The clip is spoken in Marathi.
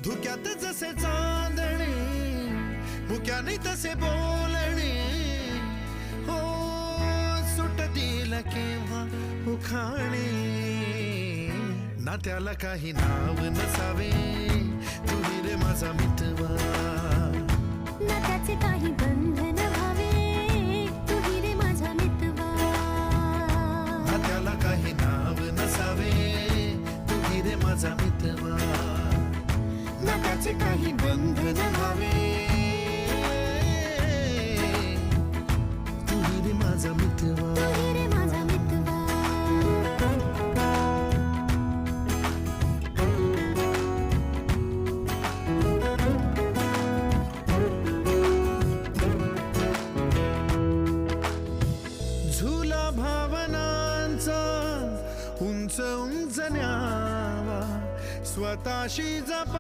धुक्यात जसे चांदणे मुक्याने तसे बोलणे हो सुटतील केव्हा उखाणे ना त्याला काही नाव नसावे तुही रे माझा मितवा ना त्याचे काही बंधन व्हावे तुही रे माझा मितवा ना त्याला काही नाव नसावे तुही रे माझा मितवा ना त्याचे काही बंधन व्हावे तुही रे माझा मितवा तुही रे माझा मितवा झुला भावनांचा उंच उंच न्यावा स्वतःशी जप